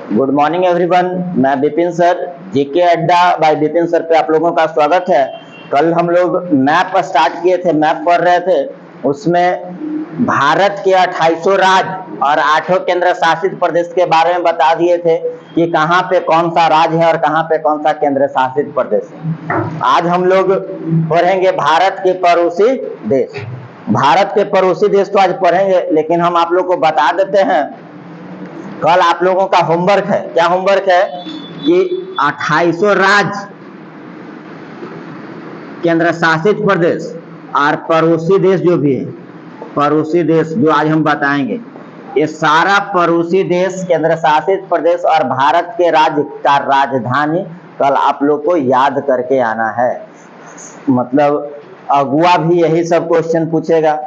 Good morning everyone. मैं Bipin sir, GK अड्डा bye Bipin sir पे आप लोगों का स्वागत है। कल हम लोग मैप स्टार्ट किए थे, मैप पढ़ रहे थे। उसमें भारत के 28 राज्य और 8 केंद्र शासित प्रदेश के बारे में बता दिए थे कि कहाँ पे कौन सा राज्य है और कहाँ पे कौन सा केंद्र शासित प्रदेश है। आज हम लोग पढ़ेंगे भारत के पड़ोसी देश। भारत के पड़ोसी देश तो आज पढ़ेंगे, लेकिन हम आप लोग को बता देते हैं कल आप लोगों का होमवर्क है। क्या होमवर्क है कि 28 राज्य, केंद्र शासित प्रदेश और पड़ोसी देश जो भी है, पड़ोसी देश जो आज हम बताएंगे, ये सारा पड़ोसी देश, केंद्र शासित प्रदेश और भारत के राज्य का राजधानी कल आप लोग को याद करके आना है। मतलब अगुआ भी यही सब क्वेश्चन पूछेगा,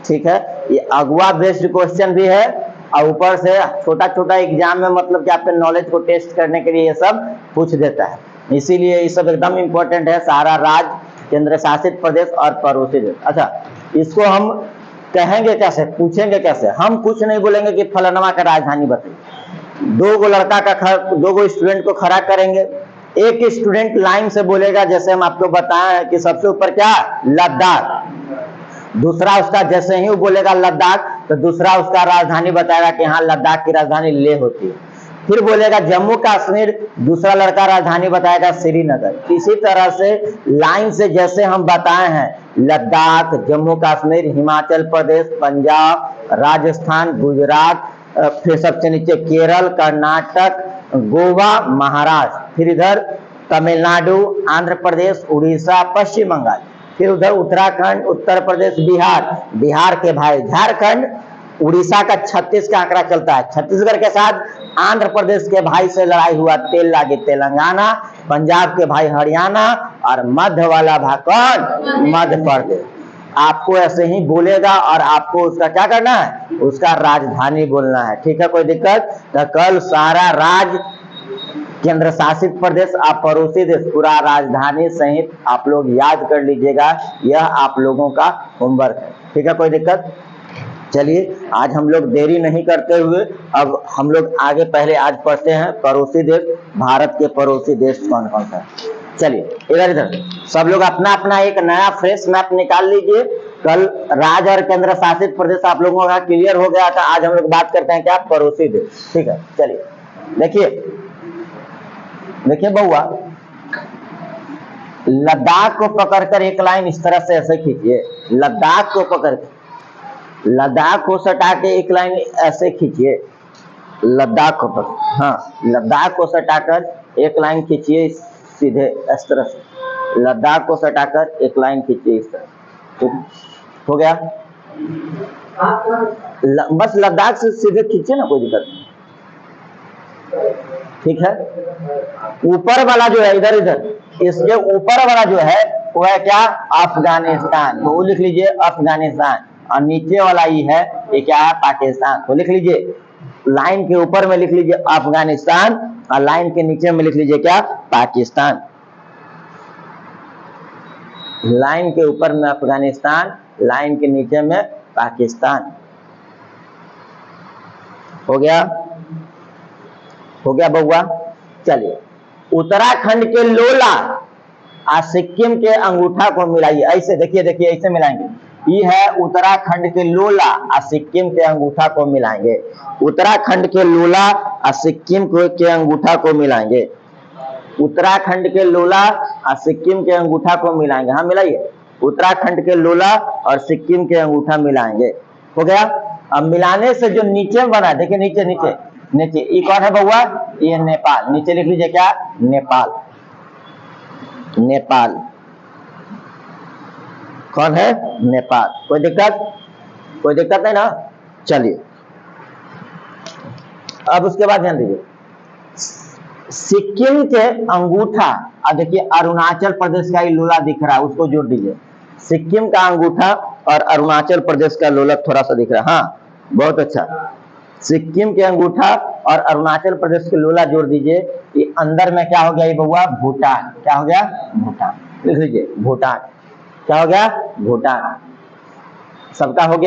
ठीक है। ये अगुआ बेस्ड क्वेश्चन भी है और ऊपर से छोटा छोटा एग्जाम में मतलब कि आपके नॉलेज को टेस्ट करने के लिए ये सब पूछ देता है। इसीलिए ये सब एकदम इम्पोर्टेंट है, सारा राज्य, केंद्र शासित प्रदेश और पड़ोसी देश। अच्छा, इसको हम कहेंगे कैसे, पूछेंगे कैसे? हम कुछ नहीं बोलेंगे कि फलाना का राजधानी बताइए। दो गो स्टूडेंट को खड़ा करेंगे। एक स्टूडेंट लाइन से बोलेगा, जैसे हम आपको बताए हैं कि सबसे ऊपर क्या, लद्दाख। दूसरा उसका जैसे ही वो बोलेगा लद्दाख, तो दूसरा उसका राजधानी बताएगा कि हाँ, लद्दाख की राजधानी लेह होती है। फिर बोलेगा जम्मू कश्मीर, दूसरा लड़का राजधानी बताएगा श्रीनगर। इसी तरह से लाइन से जैसे हम बताए हैं, लद्दाख, जम्मू कश्मीर, हिमाचल प्रदेश, पंजाब, राजस्थान, गुजरात, फिर सबसे नीचे केरल, कर्नाटक, गोवा, महाराष्ट्र, फिर इधर तमिलनाडु, आंध्र प्रदेश, उड़ीसा, पश्चिम बंगाल, फिर उधर उत्तराखंड, उत्तर प्रदेश, बिहार के भाई झारखंड, उड़ीसा का 36 का आंकड़ा चलता है। छत्तीसगढ़ के साथ आंध्र प्रदेश के भाई से लड़ाई हुआ, तेल लागे तेलंगाना, पंजाब के भाई हरियाणा और मध्य वाला भाग कौन, मध्य प्रदेश। आपको ऐसे ही बोलेगा और आपको उसका क्या करना है, उसका राजधानी बोलना है, ठीक है। कोई दिक्कत? तो कल सारा राज्य, केंद्र शासित प्रदेश और पड़ोसी देश, पूरा राजधानी सहित आप लोग याद कर लीजिएगा। यह आप लोगों का होमवर्क है, ठीक है। कोई दिक्कत? चलिए, आज हम लोग देरी नहीं करते हुए अब हम लोग आगे पहले आज पढ़ते हैं पड़ोसी देश। भारत के पड़ोसी देश कौन कौन सा है? चलिए इधर सब लोग अपना अपना एक नया फ्रेश मैप निकाल लीजिए। कल राज्य और केंद्र शासित प्रदेश आप लोगों का क्लियर हो गया था। आज हम लोग बात करते हैं क्या, पड़ोसी देश, ठीक है। चलिए देखिए बउआ, लद्दाख को पकड़कर एक लाइन इस तरह से ऐसे खींचिए। लद्दाख को पकड़, लद्दाख को सटा के एक लाइन ऐसे खींचिए। लद्दाख को पकड़, हाँ, लद्दाख को सटाकर एक लाइन खींचिए सीधे इस तरह से। लद्दाख को सटाकर एक लाइन खींचिए इस तरह, ठीक हो गया। बस लद्दाख से सीधे खींचिए ना, कोई दिक्कत नहीं, ठीक है। ऊपर वाला जो है, इधर इसके ऊपर वाला जो है वो है क्या, अफगानिस्तान। तो वो लिख लीजिए अफगानिस्तान। और नीचे वाला ही है ये क्या है, पाकिस्तान। तो लिख लीजिए, लाइन के ऊपर में लिख लीजिए अफगानिस्तान और लाइन के नीचे में लिख लीजिए क्या, पाकिस्तान। लाइन के ऊपर में अफगानिस्तान, लाइन के नीचे में पाकिस्तान। हो गया, हो गया बउआ। चलिए, उत्तराखंड के लोला और सिक्किम के अंगूठा को मिलाइए। ऐसे देखिए, ऐसे मिलाएंगे। ये है उत्तराखंड के लोला और सिक्किम के अंगूठा को मिलाएंगे। उत्तराखंड के लोला और सिक्किम के अंगूठा को मिलाएंगे। उत्तराखंड के लोला और सिक्किम के अंगूठा को मिलाएंगे। हाँ, मिलाइए। उत्तराखंड के लोला और सिक्किम के अंगूठा मिलाएंगे। हो गया। अब मिलाने से जो नीचे बना, देखिए नीचे ये कौन है बउआ, ये नेपाल। नीचे लिख लीजिए क्या, नेपाल। नेपाल कौन है, नेपाल। कोई दिक्कत नहीं ना। चलिए, अब उसके बाद ध्यान दीजिए, सिक्किम के अंगूठा, अब देखिए अरुणाचल प्रदेश का ये लोला दिख रहा है, उसको जोड़ दीजिए। सिक्किम का अंगूठा और अरुणाचल प्रदेश का लोला थोड़ा सा दिख रहा है। हाँ, बहुत अच्छा। सिक्किम के अंगूठा और अरुणाचल प्रदेश के लोला जोड़ दीजिए। ये अंदर में क्या हो गया, ये बउआ, भूटान। क्या हो गया, भूटान। लिख लीजिए भूटान। क्या हो गया, भूटान। सबका हो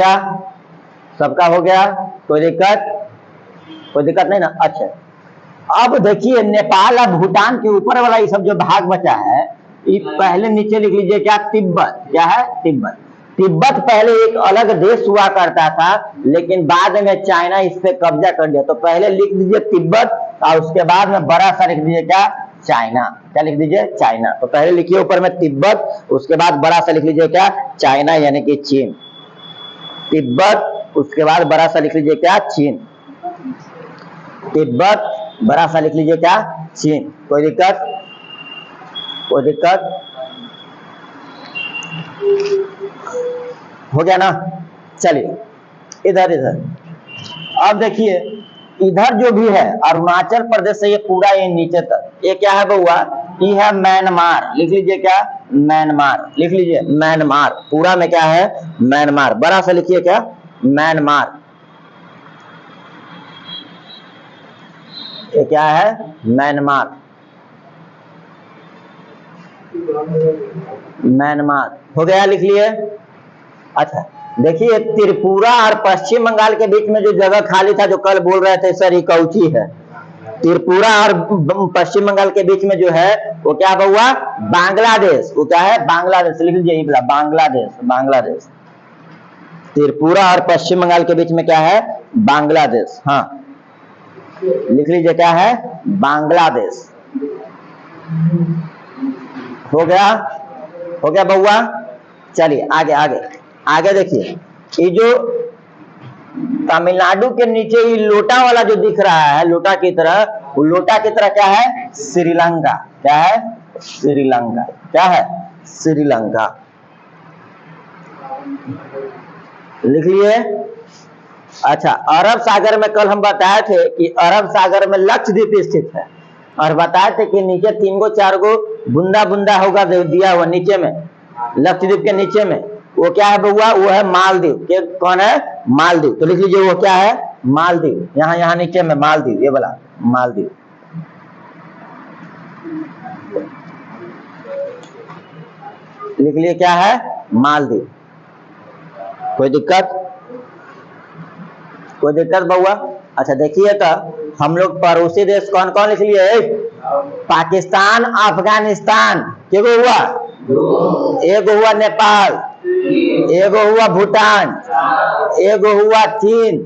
गया, कोई दिक्कत नहीं ना। अच्छा, अब देखिए नेपाल और भूटान के ऊपर वाला ये सब जो भाग बचा है, ये पहले नीचे लिख लीजिए क्या, तिब्बत। क्या है? तिब्बत। तिब्बत पहले एक अलग देश हुआ करता था, लेकिन बाद में चाइना इस पे कब्जा कर लिया। तो पहले लिख दीजिए तिब्बत और उसके बाद में बड़ा सा लिख दीजिए क्या, चाइना। क्या लिख दीजिए? चाइना। तो पहले लिखिए ऊपर में तिब्बत, उसके बाद बड़ा सा लिख लीजिए क्या, चाइना यानी कि चीन। तिब्बत, उसके बाद बड़ा सा लिख लीजिए क्या, चीन। तिब्बत, बड़ा सा लिख लीजिए क्या, चीन। कोई दिक्कत? कोई दिक्कत? हो गया ना? चलिए इधर इधर। अब देखिए इधर जो भी है अरुणाचल प्रदेश से ये पूरा ये नीचे तक, ये क्या है बउआ, ये है म्यांमार। लिख लीजिए क्या, म्यांमार। लिख लीजिए म्यांमार, पूरा में क्या है, म्यांमार। बड़ा सा लिखिए क्या, म्यांमार। ये क्या है, म्यांमार। म्यांमार हो गया, लिख लिए। अच्छा देखिए त्रिपुरा और पश्चिम बंगाल के बीच में जो जगह खाली था, जो कल बोल रहे थे सर ये कौची है, त्रिपुरा और पश्चिम बंगाल के बीच में जो है वो क्या हुआ, बांग्लादेश। वो क्या है, बांग्लादेश। लिख लीजिए बांग्लादेश। बांग्लादेश, त्रिपुरा और पश्चिम बंगाल के बीच में क्या है, बांग्लादेश। हाँ लिख लीजिए क्या है, बांग्लादेश। हो गया? हो गया बउआ? चलिए आगे आगे आगे देखिए, ये जो तमिलनाडु के नीचे ये लोटा वाला जो दिख रहा है, लोटा की तरह, वो लोटा की तरह क्या है, श्रीलंका। क्या है, श्रीलंका। क्या है, श्रीलंका। लिख लिए। अच्छा अरब सागर में कल हम बताए थे कि अरब सागर में लक्षद्वीप स्थित है, और बताए थे कि नीचे 3 गो 4 गो बुंदा बुंदा होगा दिया हुआ नीचे में, लक्षद्वीप के नीचे में। वो क्या है बउआ, वो है मालदीव। के कौन है, मालदीव। तो लिख लीजिए वो क्या है, मालदीव। यहाँ यहाँ नीचे में मालदीव, ये वाला मालदीव। लिख लिए क्या है, मालदीव। कोई दिक्कत? कोई दिक्कत बउआ? अच्छा देखिए तो हम लोग पड़ोसी देश कौन कौन लिख लिए, पाकिस्तान, अफगानिस्तान। एगो हुआ, एगो हुआ नेपाल, एगो हुआ भूटान, एगो हुआ चीन,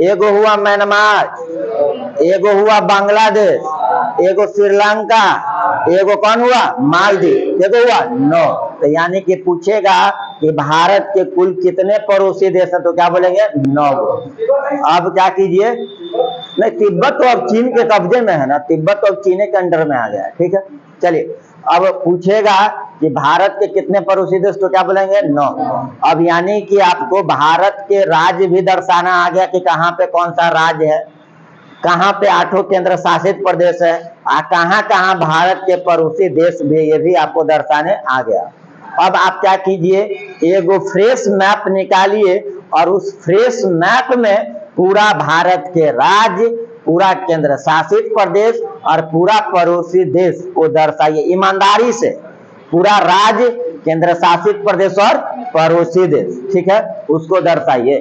एगो हुआ म्यांमार, एगो हुआ बांग्लादेश, एगो श्रीलंका, एगो कौन हुआ, मालदीव। एगो हुआ 9। तो यानी कि पूछेगा कि भारत के कुल कितने पड़ोसी देश हैं, तो क्या बोलेंगे, 9। अब क्या कीजिए, नहीं तिब्बत तो अब चीन के कब्जे में है ना, तिब्बत तो अब चीन के अंडर में आ गया है। ठीक है चलिए, अब पूछेगा कि भारत के कितने पड़ोसी देश, तो क्या बोलेंगे, 9। अब यानी कि आपको भारत के राज्य भी दर्शाना आ गया कि कहाँ पे कौन सा राज्य है, कहाँ पे 8 केंद्र शासित प्रदेश है, कहाँ कहाँ भारत के पड़ोसी देश भी, ये भी आपको दर्शाने आ गया। अब आप क्या कीजिए, एगो फ्रेश मैप निकालिए और उस फ्रेश मैप में पूरा भारत के राज्य, पूरा केंद्र शासित प्रदेश और पूरा पड़ोसी देश को दर्शाइए ईमानदारी से। पूरा राज्य, केंद्र शासित प्रदेश और पड़ोसी देश, ठीक है, उसको दर्शाइए।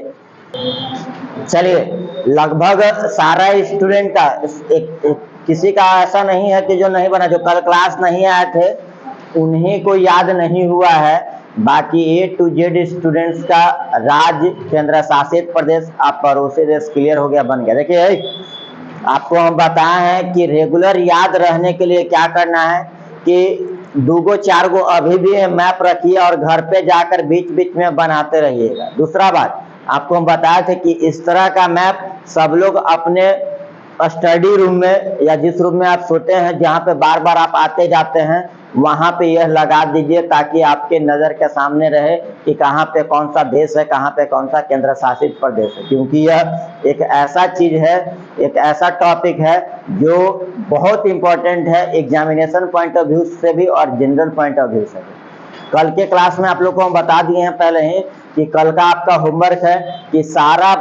चलिए लगभग सारा स्टूडेंट का किसी का ऐसा नहीं है कि जो नहीं बना, जो कल क्लास नहीं आए थे उन्हीं को याद नहीं हुआ है। बाकी A to Z स्टूडेंट्स का राज्य, केंद्र शासित प्रदेश और पड़ोसी देश क्लियर हो गया, बन गया। देखिए आपको हम बताए हैं कि रेगुलर याद रहने के लिए क्या करना है कि 2 गो 4 गो अभी भी मैप रखिए और घर पे जाकर बीच बीच में बनाते रहिएगा। दूसरा बात आपको हम बताए थे कि इस तरह का मैप सब लोग अपने स्टडी रूम में या जिस रूम में आप सोते हैं, जहाँ पे बार बार आप आते जाते हैं, वहां पे यह लगा दीजिए ताकि आपके नजर के सामने रहे कि कहाँ पे कौन सा देश है, कहाँ पे कौन सा केंद्र शासित प्रदेश है। क्योंकि यह एक ऐसा चीज है, एक ऐसा टॉपिक है जो बहुत इंपॉर्टेंट है एग्जामिनेशन पॉइंट ऑफ व्यू से भी और जनरल पॉइंट ऑफ व्यू से भी। कल के क्लास में आप लोग को हम बता दिए हैं पहले ही कि कल का आपका होमवर्क है कि सारा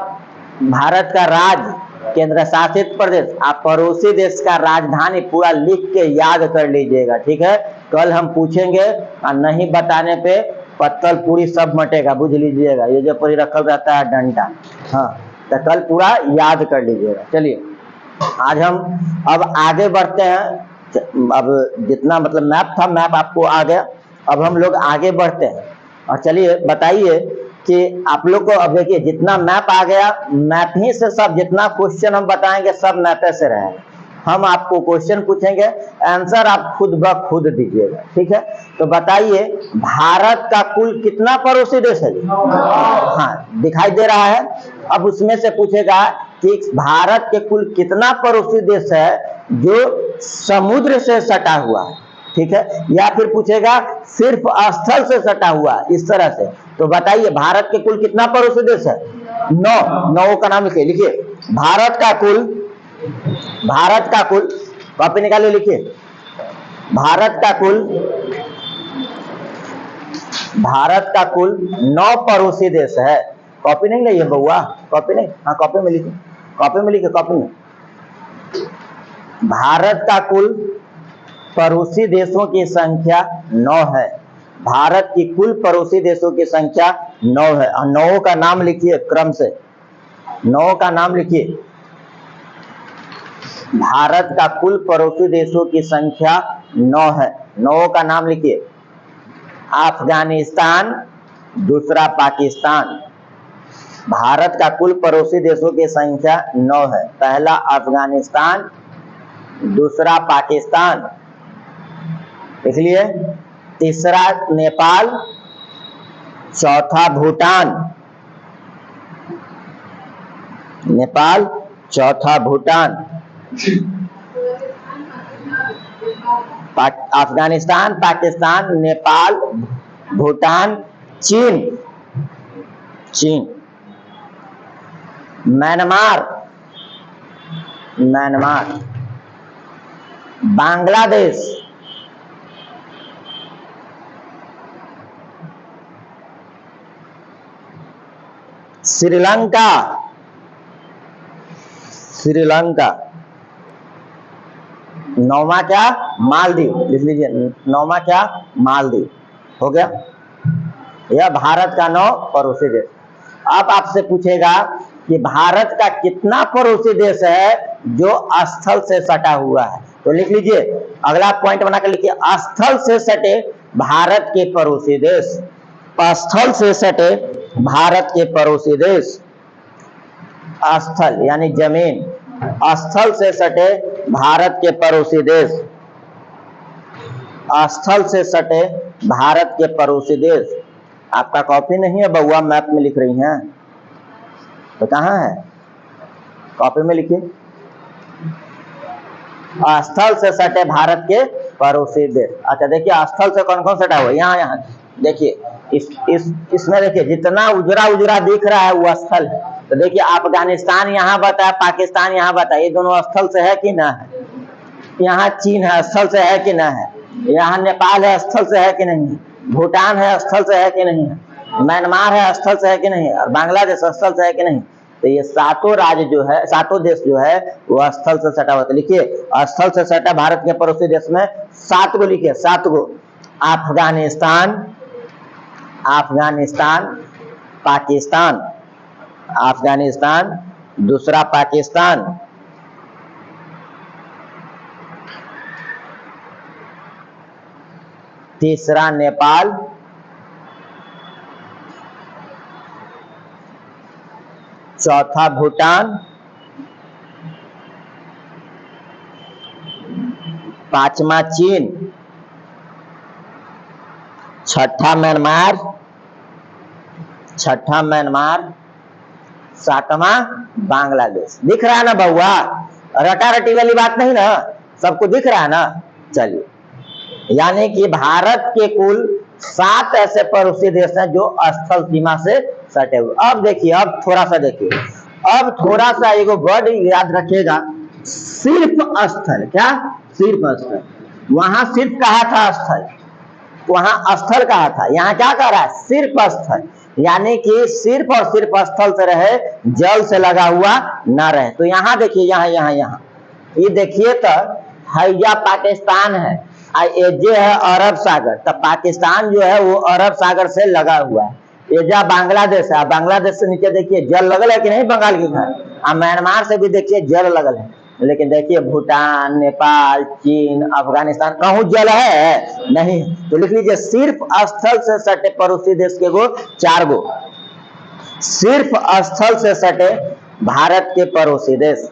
भारत का राज्य, केंद्र शासित प्रदेश, आप पड़ोसी देश का राजधानी पूरा लिख के याद कर लीजिएगा। ठीक है, कल हम पूछेंगे और नहीं बताने पे पत्तल पूरी सब मटेगा, बुझ लीजिएगा। ये जो पूरी रखल रहता है डंडा, हाँ, तो कल पूरा याद कर लीजिएगा। चलिए आज हम अब आगे बढ़ते हैं। अब जितना मतलब मैप था, मैप आपको आ गया। अब हम लोग आगे बढ़ते हैं और चलिए बताइए कि आप लोग को अब देखिए जितना मैप आ गया, मैप ही से सब जितना क्वेश्चन हम बताएंगे सब मैप से रहेगा। हम आपको क्वेश्चन पूछेंगे, आंसर आप खुद ब खुद दीजिएगा, ठीक है। तो बताइए भारत का कुल कितना पड़ोसी देश है? हाँ, दिखाई दे रहा है। अब उसमें से पूछेगा कि भारत के कुल कितना पड़ोसी देश है जो समुद्र से सटा हुआ है, ठीक है। या फिर पूछेगा सिर्फ स्थल से सटा हुआ, इस तरह से। तो बताइए भारत के कुल कितना पड़ोसी देश है? 9। 9 का नाम लिखिए। भारत का कुल कॉपी निकालिए, लिखिए। भारत का कुल 9 पड़ोसी देश है। कॉपी नहीं लिए बउआ? कॉपी नहीं? हाँ, कॉपी में लिखिए, कॉपी में। भारत का कुल पड़ोसी देशों की संख्या 9 है। भारत की कुल पड़ोसी देशों की संख्या 9 है। और 9 का नाम लिखिए क्रम से। 9 का नाम लिखिए। भारत का कुल पड़ोसी देशों की संख्या 9 है। 9 का नाम लिखिए। अफगानिस्तान, दूसरा पाकिस्तान। भारत का कुल पड़ोसी देशों की संख्या 9 है। पहला अफगानिस्तान, दूसरा पाकिस्तान, इसलिए तीसरा नेपाल, चौथा भूटान। नेपाल, चौथा भूटान। अफगानिस्तान, पाकिस्तान, नेपाल, भूटान, चीन, म्यांमार, बांग्लादेश, श्रीलंका, नौवां क्या? मालदीव, लिख लीजिए। नौवां क्या? मालदीव। हो गया। यह भारत का 9 पड़ोसी देश। अब आपसे पूछेगा कि भारत का कितना पड़ोसी देश है जो स्थल से सटा हुआ है। तो लिख लीजिए, अगला पॉइंट बनाकर लिखिए, स्थल से सटे भारत के पड़ोसी देश। स्थल से सटे भारत के पड़ोसी देश। स्थल यानी जमीन, स्थल से सटे भारत के पड़ोसी देश। स्थल से सटे भारत के पड़ोसी देश। आपका कॉपी नहीं है बउआ, मैप में लिख रही हैं तो कहाँ है? कॉपी में लिखिए। स्थल से सटे भारत के पड़ोसी देश। अच्छा देखिए, स्थल से कौन कौन सटा हुआ? यहाँ देखिए, इसमें देखिए जितना उजरा दिख रहा है वो स्थल है। तो देखिए अफगानिस्तान यहाँ बताया, पाकिस्तान यहाँ बताया, ये दोनों स्थल से है कि ना है? यहाँ चीन है, स्थल से है कि ना है? यहाँ नेपाल है, स्थल से है कि नहीं है? भूटान है, स्थल से है कि नहीं है? म्यांमार है, स्थल से है कि नहीं? और बांग्लादेश स्थल से है कि नहीं? तो ये सातों राज्य जो है, सातों देश जो है वो स्थल से सटा हुआ। तो लिखिए, स्थल से सटा भारत के पड़ोसी देश में 7 गो लिखिए, 7 गो। अफगानिस्तान, दूसरा पाकिस्तान, तीसरा नेपाल, चौथा भूटान, पांचवा चीन, छठा म्यांमार, सातवां बांग्लादेश। दिख रहा है ना बउआ? रटा रटी वाली बात नहीं ना, सबको दिख रहा है ना? चलिए, यानी कि भारत के कुल 7 ऐसे पड़ोसी देश हैं जो स्थल सीमा से सटे हुए। अब देखिए, अब थोड़ा सा एगो वर्ड याद रखिएगा, सिर्फ स्थल। क्या? सिर्फ स्थल। वहां सिर्फ कहा था स्थल, वहां स्थल कहा था, यहाँ क्या कह रहा है? सिर्फ स्थल। यानी कि सिर्फ और सिर्फ स्थल से रहे, जल से लगा हुआ ना रहे। तो यहाँ देखिए, यहाँ ये देखिए तो हैया पाकिस्तान है, ये है अरब सागर। तब पाकिस्तान जो है वो अरब सागर से लगा हुआ है। ये बांग्लादेश है, बांग्लादेश से नीचे देखिए जल लगल है कि नहीं? बंगाल की खाड़ी। म्यांमार से भी देखिए जल लगल है। लेकिन देखिए भूटान, नेपाल, चीन, अफगानिस्तान, कहूं जल है नहीं। तो लिख लीजिए सिर्फ स्थल से सटे पड़ोसी देश के गो 4 गो, सिर्फ स्थल से सटे भारत के पड़ोसी देश,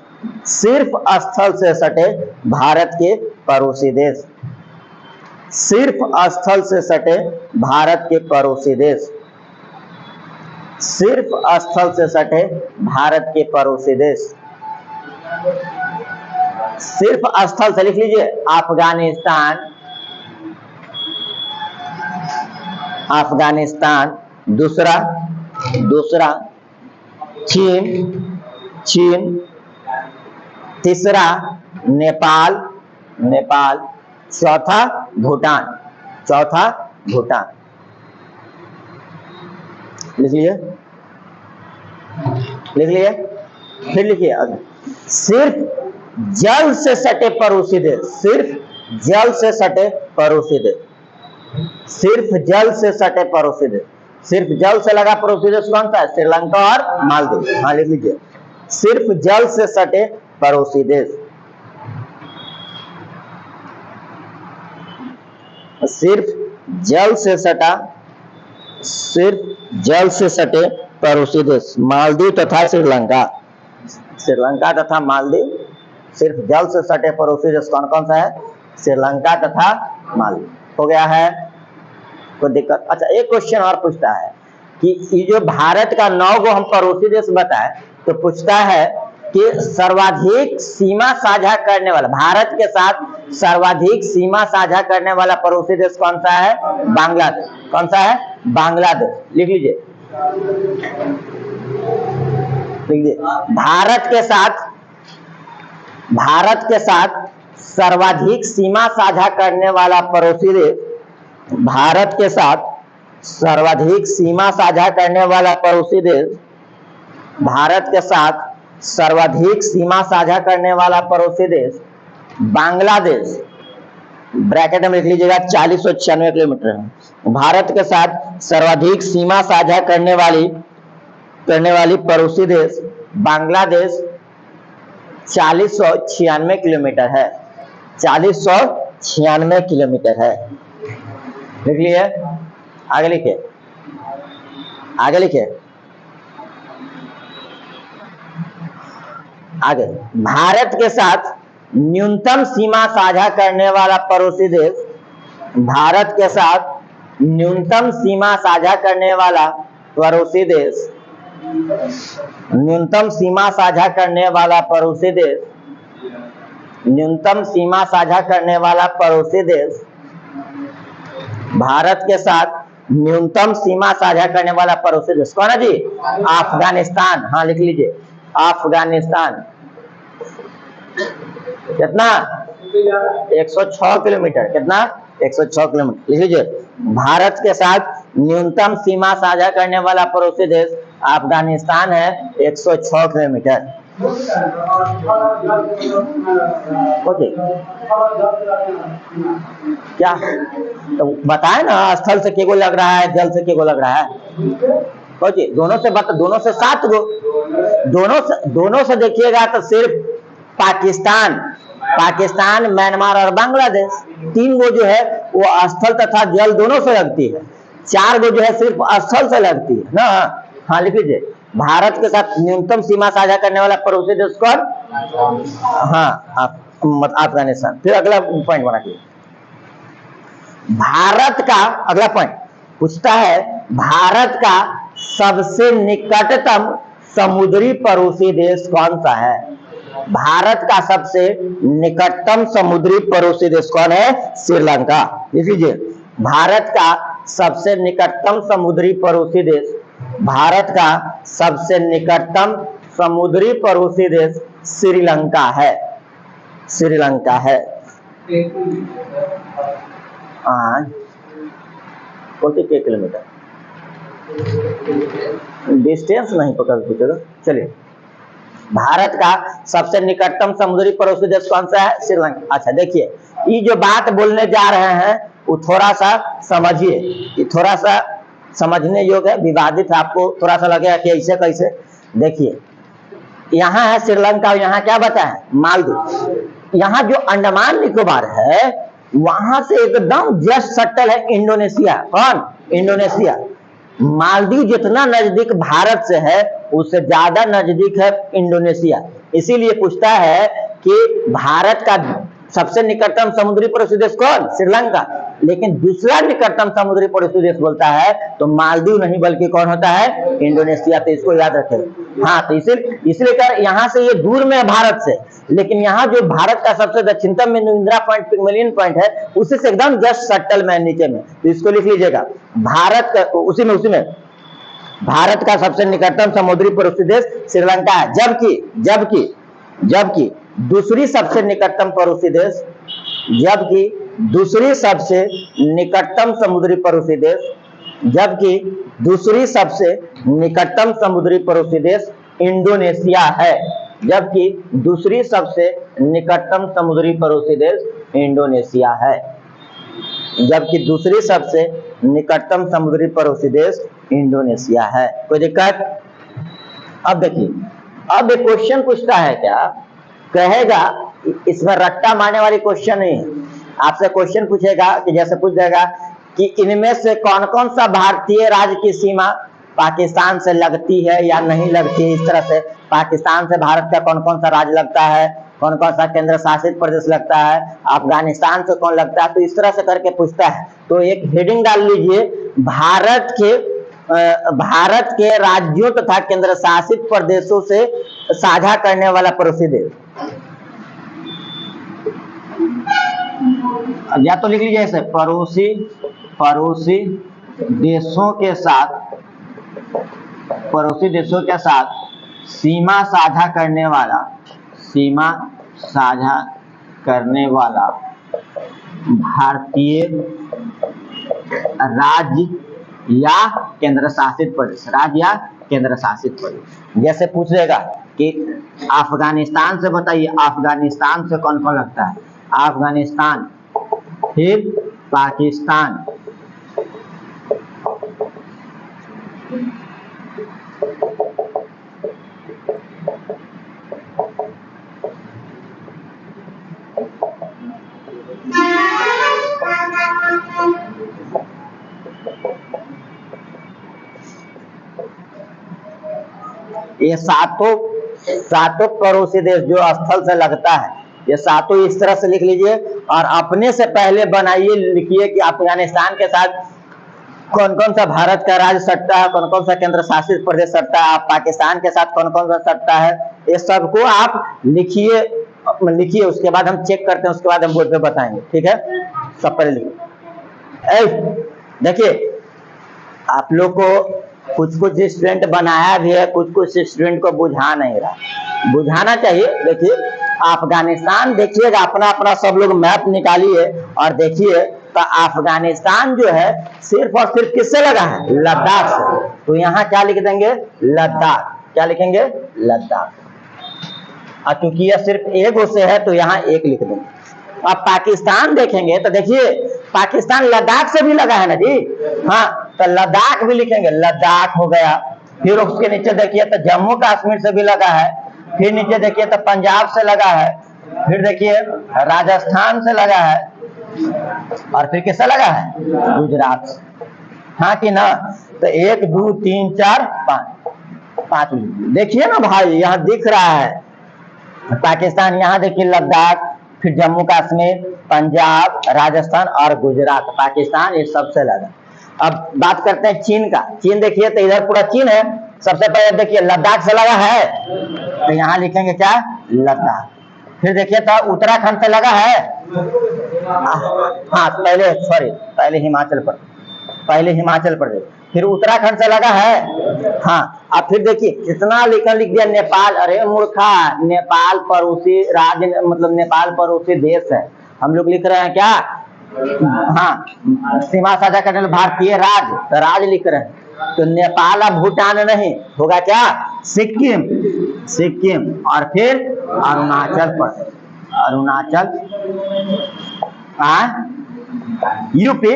सिर्फ स्थल से सटे भारत के पड़ोसी देश, सिर्फ स्थल से सटे भारत के पड़ोसी देश, सिर्फ स्थल से सटे भारत के पड़ोसी देश, सिर्फ स्थल से लिख लीजिए अफगानिस्तान, अफगानिस्तान, दूसरा चीन, तीसरा नेपाल, चौथा भूटान, लिख लिए। फिर लिखिए सिर्फ जल से सटे पड़ोसी देश, सिर्फ जल से सटे पड़ोसी देश, सिर्फ जल से सटे पड़ोसी देश, सिर्फ जल से लगा पड़ोसी देश कौन सा है? श्रीलंका और मालदीव। हाँ लिख लीजिए सिर्फ जल से सटे पड़ोसी देश, सिर्फ जल से सटा, सिर्फ जल से सटे पड़ोसी देश मालदीव तथा श्रीलंका, श्रीलंका तथा मालदीव, सिर्फ जल से सटे पड़ोसी देश कौन कौन सा है? श्रीलंका तथा मालदीव। हो गया है, कोई दिक्कत? अच्छा एक क्वेश्चन और पूछता है कि ये जो भारत का 9 गो हम पड़ोसी देश बताए, तो पूछता है कि सर्वाधिक सीमा साझा करने वाला, भारत के साथ सर्वाधिक सीमा साझा करने वाला पड़ोसी देश कौन सा है? बांग्लादेश। कौन सा है? बांग्लादेश। लिख लीजिए भारत के साथ सर्वाधिक सीमा साझा करने वाला पड़ोसी देश, भारत के साथ सर्वाधिक सीमा साझा करने वाला पड़ोसी देश, भारत के साथ सर्वाधिक सीमा साझा करने वाला पड़ोसी देश बांग्लादेश, ब्रैकेट में लिख लीजिएगा 4096 किलोमीटर है। भारत के साथ सर्वाधिक सीमा साझा करने वाली पड़ोसी देश बांग्लादेश 4096 किलोमीटर है, 4096 किलोमीटर है। लिख लिए? आगे लिखिए, आगे भारत के साथ न्यूनतम सीमा साझा करने वाला पड़ोसी देश, भारत के साथ न्यूनतम सीमा साझा करने वाला पड़ोसी देश, न्यूनतम सीमा साझा करने वाला पड़ोसी देश, न्यूनतम सीमा साझा करने वाला पड़ोसी देश, भारत के साथ न्यूनतम सीमा साझा करने वाला पड़ोसी देश कौन है जी? अफगानिस्तान। हाँ लिख लीजिए अफगानिस्तान। कितना? 106 किलोमीटर। कितना? 106 किलोमीटर। लिख लीजिए भारत के साथ न्यूनतम सीमा साझा करने वाला पड़ोसी देश अफगानिस्तान है, 106 किलोमीटर। ओके क्या तो बताए ना, स्थल से केगो लग रहा है, जल से केगो लग रहा है? ओके दोनों से 7 गो, दोनों से देखिएगा तो सिर्फ पाकिस्तान, म्यांमार और बांग्लादेश 3 गो जो है वो स्थल तथा जल दोनों से लगती है, 4 गो जो है सिर्फ स्थल से लगती है ना। हाँ लिख लीजिए भारत के साथ न्यूनतम सीमा साझा करने वाला पड़ोसी देश कौन? हाँ अफगानिस्तान। फिर अगला पॉइंट बना के भारत का अगला पॉइंट पूछता है, भारत का सबसे निकटतम समुद्री पड़ोसी देश कौन सा है? भारत का सबसे निकटतम समुद्री पड़ोसी देश कौन है? श्रीलंका। लिख लीजिए भारत का सबसे निकटतम समुद्री पड़ोसी देश, भारत का सबसे निकटतम समुद्री पड़ोसी देश श्रीलंका है, श्रीलंका है। 40 किलोमीटर डिस्टेंस नहीं पकड़ पूछेगा। चलिए भारत का सबसे निकटतम समुद्री पड़ोसी देश कौन सा है? श्रीलंका। अच्छा देखिए ये जो बात बोलने जा रहे हैं वो थोड़ा सा समझिए, ये थोड़ा सा समझने योग्य है, विवादित आपको थोड़ा सा लगेगा कि ऐसे कैसे। देखिए यहाँ है श्रीलंका और यहाँ क्या बचा है मालदीव। यहाँ जो अंडमान निकोबार है वहां से एकदम जस्ट सटल है इंडोनेशिया। कौन? इंडोनेशिया। मालदीव जितना नजदीक भारत से है उससे ज्यादा नजदीक है इंडोनेशिया। इसीलिए पूछता है कि भारत का सबसे निकटतम समुद्री पड़ोसी देश कौन? श्रीलंका। लेकिन दूसरा निकटतम समुद्री पड़ोसी देश बोलता है तो मालदीव नहीं बल्कि कौन होता है? इंडोनेशिया। तो इसको याद रखें। हाँ, तो इसलिए कर यहाँ से ये दूर में है भारत से, लेकिन यहाँ जो भारत का सबसे दक्षिणतम में इंदिरा पॉइंट पिग्मलियन पॉइंट है उसी से एकदम जस्ट सटल में नीचे में। तो इसको लिख लीजिएगा, भारत का उसी में भारत का सबसे निकटतम समुद्री पड़ोसी देश श्रीलंका है। जबकि दूसरी सबसे निकटतम पड़ोसी देश, जबकि दूसरी सबसे निकटतम समुद्री पड़ोसी देश, जबकि दूसरी सबसे निकटतम समुद्री पड़ोसी देश इंडोनेशिया है। जबकि दूसरी सबसे निकटतम समुद्री पड़ोसी देश इंडोनेशिया है। जबकि दूसरी सबसे निकटतम समुद्री पड़ोसी देश इंडोनेशिया है। कोई दिक्कत? अब देखिए, अब एक क्वेश्चन पूछता है, क्या कहेगा, इसमें रट्टा मारने वाली क्वेश्चन नहीं है। आपसे क्वेश्चन पूछेगा कि जैसे पूछ देगा कि इनमें से कौन कौन सा भारतीय राज्य की सीमा पाकिस्तान से लगती है या नहीं लगती है। इस तरह से पाकिस्तान से भारत का कौन कौन सा राज्य लगता है, कौन कौन सा केंद्र शासित प्रदेश लगता है, अफगानिस्तान से कौन लगता है। तो इस तरह से करके पूछता है। तो एक हेडिंग डाल लीजिए, भारत के राज्यों तथा केंद्र शासित प्रदेशों से साझा करने वाला पड़ोसी देश। या तो लिख लीजिए ऐसे, पड़ोसी देशों के साथ सीमा साझा करने वाला भारतीय राज्य या केंद्र शासित प्रदेश। राज्य या केंद्र शासित प्रदेश। जैसे पूछ लेगा कि अफगानिस्तान से बताइए, अफगानिस्तान से कौन कौन लगता है? अफगानिस्तान, फिर पाकिस्तान, ये सातों पड़ोसी देश जो स्थल से लगता है, ये सातों इस तरह से लिख लीजिए। और अपने से पहले बनाइए, लिखिए कि अफगानिस्तान के साथ कौन कौन सा भारत का राज्य सटता है, कौन कौन सा केंद्र शासित प्रदेश सटता है, पाकिस्तान के साथ कौन कौन सा सटता है। ये सबको आप लिखिए, उसके बाद हम चेक करते हैं, उसके बाद हम बोर्ड पे बताएंगे। ठीक है, सब पहले लिखिए। देखिए, आप लोग को कुछ स्टूडेंट बनाया भी है, कुछ स्टूडेंट को बुझा नहीं रहा, बुझाना चाहिए। देखिए, अफगानिस्तान देखिएगा, अपना सब लोग मैप निकालिए और देखिए तो अफगानिस्तान जो है सिर्फ और सिर्फ किससे लगा है? लद्दाख से। तो यहाँ क्या लिख देंगे? लद्दाख। क्या लिखेंगे? लद्दाख। और क्योंकि यह सिर्फ एक से है तो यहाँ एक लिख देंगे। अब पाकिस्तान देखेंगे तो देखिए, पाकिस्तान लद्दाख से भी लगा है ना जी। हाँ, तो लद्दाख भी लिखेंगे, लद्दाख हो गया। फिर उसके नीचे देखिए तो जम्मू कश्मीर से भी लगा है, फिर नीचे देखिए तो पंजाब से लगा है, फिर देखिए राजस्थान से लगा है, और फिर किससे लगा है? गुजरात से। हाँ कि ना? तो 1 2 3 4 5 देखिए ना भाई, यहाँ दिख रहा है पाकिस्तान, यहाँ देखिए लद्दाख, फिर जम्मू कश्मीर, पंजाब, राजस्थान और गुजरात। पाकिस्तान ये सबसे लगा। अब बात करते हैं चीन का। चीन देखिए तो इधर पूरा चीन है। सबसे पहले देखिए लद्दाख से लगा है, तो यहाँ लिखेंगे क्या? लद्दाख। फिर देखिए तो उत्तराखंड से लगा है। हाँ, पहले हिमाचल प्रदेश, फिर उत्तराखंड से लगा है। हाँ, अब फिर देखिए कितना लिख दिया नेपाल। अरे मूर्खा, नेपाल पड़ोसी राज्य, मतलब नेपाल पड़ोसी देश है। हम लोग लिख रहे हैं क्या? हाँ, सीमा साझा करने वाले भारतीय राज्य, तो राज्य लिख रहे हैं। तो नेपाल अब भूटान नहीं होगा, क्या? सिक्किम, और फिर अरुणाचल प्रदेश, यूपी।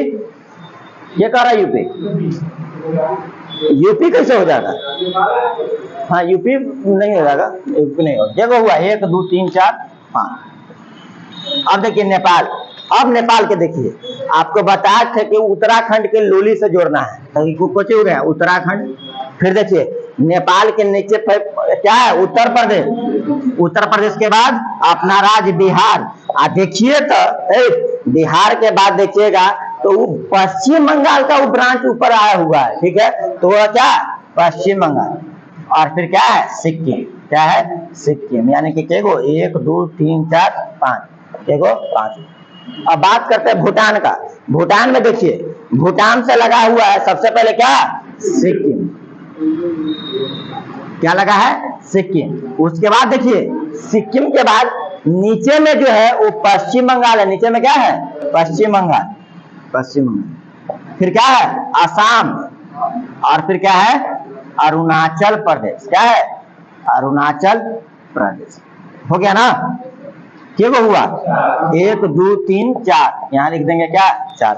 ये कह रहा है यूपी कैसे हो जाएगा? हाँ यूपी नहीं हो जाएगा, यूपी नहीं होगा। देखो हुआ 1 2 3 4 5। अब देखिए नेपाल, अब नेपाल के देखिए, आपको बताया था कि उत्तराखंड के लोली से जोड़ना है, तो कुछ हो गया उत्तराखंड। फिर देखिए नेपाल के नीचे क्या है, उत्तर प्रदेश। उत्तर प्रदेश के बाद अपना राज्य बिहार। देखिए तो बिहार के बाद देखिएगा तो पश्चिम बंगाल का वो ब्रांच ऊपर आया हुआ है, ठीक है, तो वो क्या पश्चिम बंगाल। और फिर क्या है सिक्किम, क्या है सिक्किम, यानी कि क्या 1 2 3 4 5, क्या 5। अब बात करते हैं भूटान का। भूटान में देखिए, भूटान से लगा हुआ है सबसे पहले क्या सिक्किम, क्या लगा है सिक्किम। उसके बाद देखिए सिक्किम के बाद नीचे में जो है वो पश्चिम बंगाल है, नीचे में क्या है पश्चिम बंगाल, पश्चिम बंगाल। फिर क्या है असम, और फिर क्या है अरुणाचल प्रदेश, क्या है अरुणाचल प्रदेश। हो गया ना, क्या हुआ 1 2 3 4, यहाँ लिख देंगे क्या 4।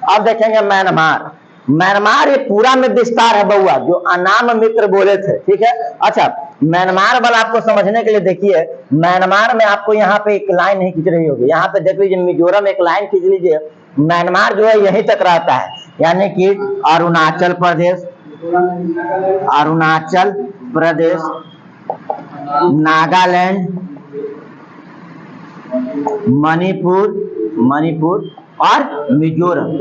अब देखेंगे म्यांमार। म्यांमार ये पूरा में विस्तार है बउआ, जो अनाम मित्र बोले थे, ठीक है। अच्छा म्यांमार वाला आपको समझने के लिए देखिए, म्यांमार में आपको यहाँ पे एक लाइन नहीं खींच रही होगी, यहाँ पे देख लीजिए मिजोरम एक लाइन खींच लीजिए। म्यांमार जो है यहीं तक रहता है, यानी कि अरुणाचल प्रदेश, अरुणाचल प्रदेश, नागालैंड, मणिपुर, मणिपुर और मिजोरम।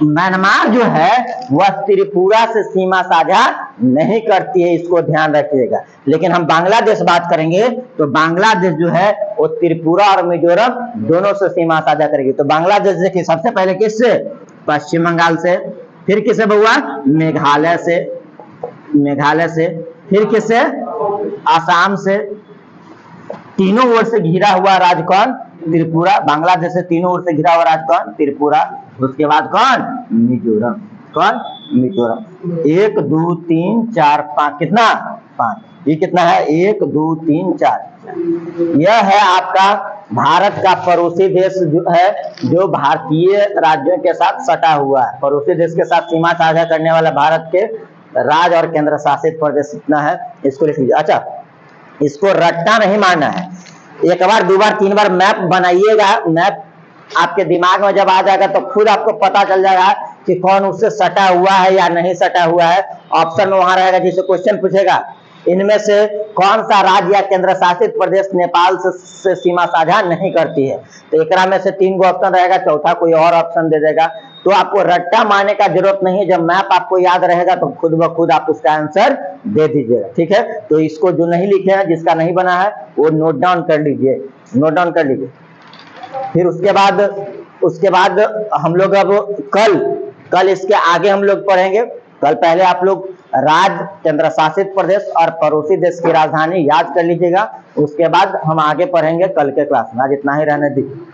म्यांमार जो है वह त्रिपुरा से सीमा साझा नहीं करती है, इसको ध्यान रखिएगा। लेकिन हम बांग्लादेश बात करेंगे तो बांग्लादेश जो है वो त्रिपुरा और मिजोरम दोनों से सीमा साझा करेगी। तो बांग्लादेश देखिए सबसे पहले किससे, पश्चिम बंगाल से, फिर किससे बउआ मेघालय से, मेघालय से, फिर किससे आसाम से, तीनों ओर से घिरा हुआ राज्य कौन त्रिपुरा। बांग्लादेश से तीनों ओर से घिरा हुआ राज्य कौन त्रिपुरा। उसके बाद कौन मिजोरम, कौन मिजोरम। 1 2 3 4 5, कितना 5, ये कितना है 1 2 3 4। यह है आपका भारत का पड़ोसी देश जो है, जो भारतीय राज्यों के साथ सटा हुआ है। पड़ोसी देश के साथ सीमा साझा करने वाला भारत के राज्य और केंद्र शासित प्रदेश कितना है, इसको लिख लीजिए। अच्छा इसको रट्टा नहीं मारना है, एक बार 2 बार 3 बार मैप बनाइएगा। मैप आपके दिमाग में जब आ जाएगा तो खुद आपको पता चल जाएगा कि कौन उससे सटा हुआ है या नहीं सटा हुआ है। ऑप्शन में वहां रहेगा, जिससे क्वेश्चन पूछेगा इनमें से कौन सा राज्य या केंद्र शासित प्रदेश नेपाल से सीमा साझा नहीं करती है, तो एक में से 3 गो ऑप्शन रहेगा, चौथा कोई और ऑप्शन दे देगा। तो आपको रट्टा मारने का जरूरत नहीं है, जब मैप आपको याद रहेगा तो खुद ब खुद आप उसका आंसर दे दीजिएगा, ठीक है। तो इसको जो नहीं लिखे हैं, जिसका नहीं बना है वो नोट डाउन कर लीजिए, नोट डाउन कर लीजिए। फिर उसके बाद हम लोग अब कल इसके आगे हम लोग पढ़ेंगे। कल पहले आप लोग राज्य, केंद्र शासित प्रदेश और पड़ोसी देश की राजधानी याद कर लीजिएगा। उसके बाद हम आगे पढ़ेंगे कल के क्लास में। आज इतना ही रहने दीजिए।